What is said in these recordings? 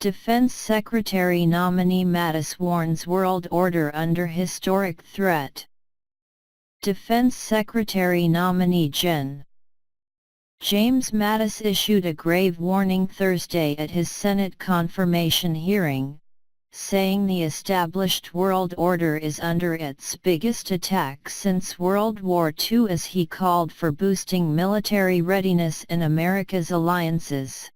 Defense Secretary nominee Mattis warns world order under historic threat. Defense Secretary nominee James Mattis issued a grave warning Thursday at his Senate confirmation hearing, saying the established world order is under its biggest attack since World War II as he called for boosting military readiness and America's alliances.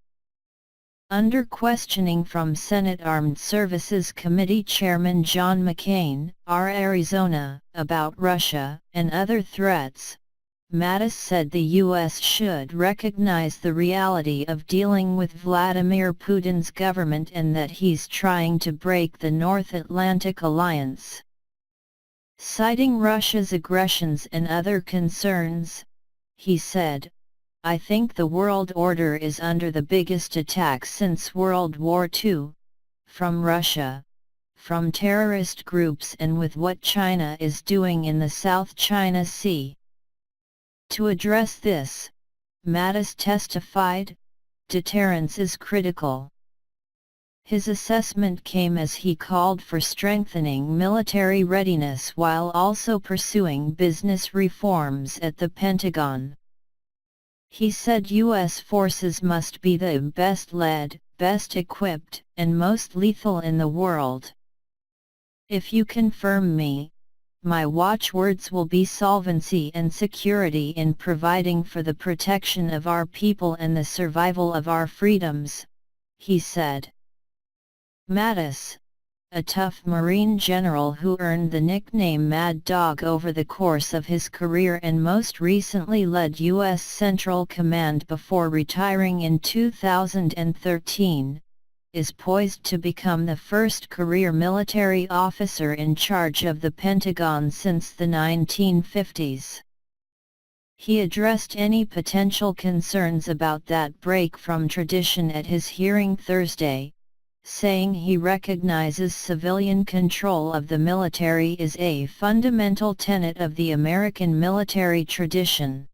Under questioning from Senate Armed Services Committee Chairman John McCain, R. Arizona, about Russia and other threats, Mattis said the U.S. should recognize the reality of dealing with Vladimir Putin's government and that he's trying to break the North Atlantic Alliance. Citing Russia's aggressions and other concerns, he said, "I think the world order is under the biggest attack since World War II, from Russia, from terrorist groups and with what China is doing in the South China Sea." To address this, Mattis testified, "Deterrence is critical." His assessment came as he called for strengthening military readiness while also pursuing business reforms at the Pentagon. He said U.S. forces must be the best led, best equipped, and most lethal in the world. "If you confirm me, my watchwords will be solvency and security in providing for the protection of our people and the survival of our freedoms," he said. Mattis, a tough Marine general who earned the nickname Mad Dog over the course of his career and most recently led U.S. Central Command before retiring in 2013, is poised to become the first career military officer in charge of the Pentagon since the 1950s. He addressed any potential concerns about that break from tradition at his hearing Thursday, saying he recognizes civilian control of the military is a fundamental tenet of the American military tradition.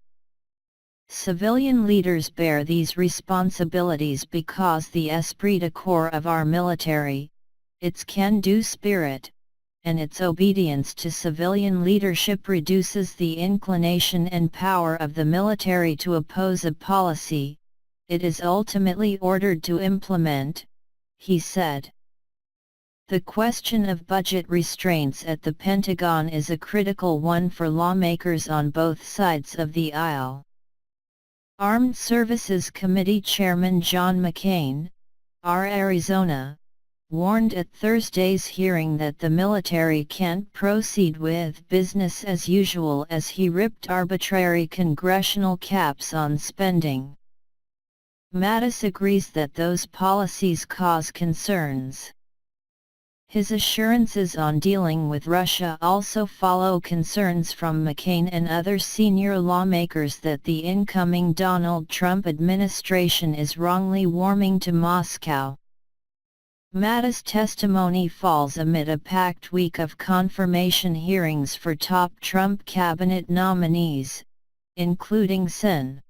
"Civilian leaders bear these responsibilities because the esprit de corps of our military, its can-do spirit, and its obedience to civilian leadership reduces the inclination and power of the military to oppose a policy it is ultimately ordered to implement," he said. The question of budget restraints at the Pentagon is a critical one for lawmakers on both sides of the aisle. Armed Services Committee Chairman John McCain, R. Arizona, warned at Thursday's hearing that the military can't proceed with business as usual as he ripped arbitrary congressional caps on spending. Mattis agrees that those policies cause concerns. His assurances on dealing with Russia also follow concerns from McCain and other senior lawmakers that the incoming Donald Trump administration is wrongly warming to Moscow. Mattis' testimony falls amid a packed week of confirmation hearings for top Trump cabinet nominees, including Sen.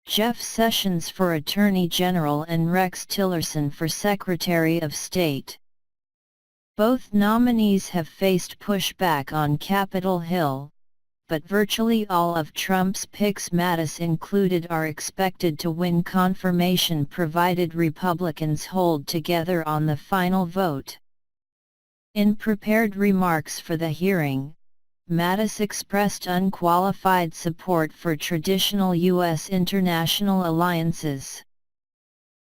Jeff Sessions for Attorney General and Rex Tillerson for Secretary of State. Both nominees have faced pushback on Capitol Hill, but virtually all of Trump's picks, Mattis included, are expected to win confirmation provided Republicans hold together on the final vote. In prepared remarks for the hearing, Mattis expressed unqualified support for traditional U.S. international alliances.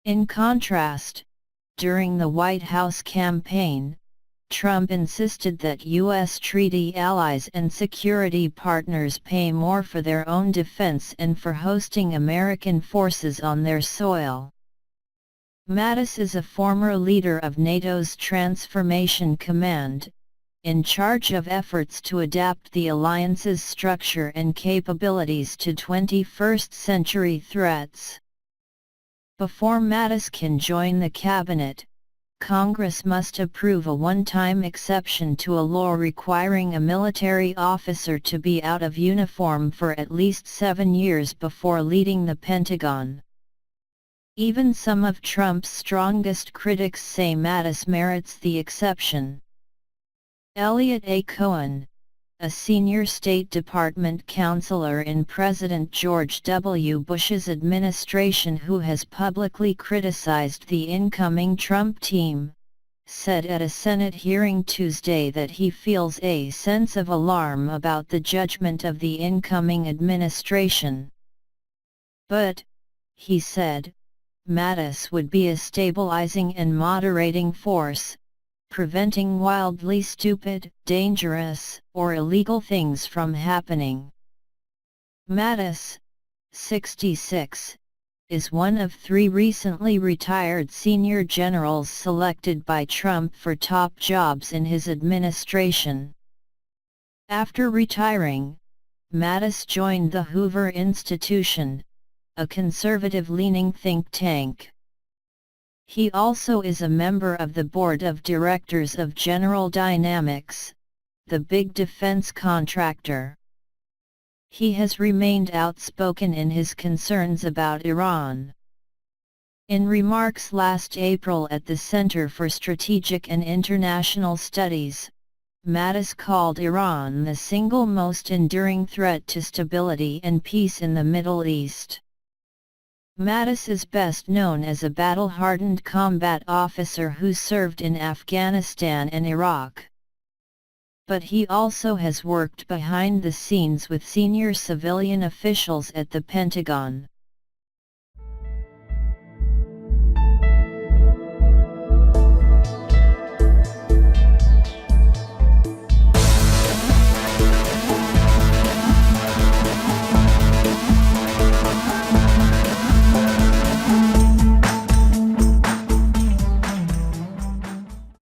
In contrast, during the White House campaign, Trump insisted that U.S. treaty allies and security partners pay more for their own defense and for hosting American forces on their soil. Mattis is a former leader of NATO's Transformation Command, in charge of efforts to adapt the alliance's structure and capabilities to 21st-century threats. Before Mattis can join the cabinet, Congress must approve a one-time exception to a law requiring a military officer to be out of uniform for at least 7 years before leading the Pentagon. Even some of Trump's strongest critics say Mattis merits the exception. Elliot A. Cohen, a senior State Department counselor in President George W. Bush's administration who has publicly criticized the incoming Trump team, said at a Senate hearing Tuesday that he feels a sense of alarm about the judgment of the incoming administration. But, he said, Mattis would be a stabilizing and moderating force, preventing wildly stupid, dangerous, or illegal things from happening. Mattis, 66, is one of 3 recently retired senior generals selected by Trump for top jobs in his administration. After retiring, Mattis joined the Hoover Institution, a conservative-leaning think tank. He also is a member of the board of directors of General Dynamics, the big defense contractor. He has remained outspoken in his concerns about Iran. In remarks last April at the Center for Strategic and International Studies, Mattis called Iran the single most enduring threat to stability and peace in the Middle East. Mattis is best known as a battle-hardened combat officer who served in Afghanistan and Iraq. But he also has worked behind the scenes with senior civilian officials at the Pentagon.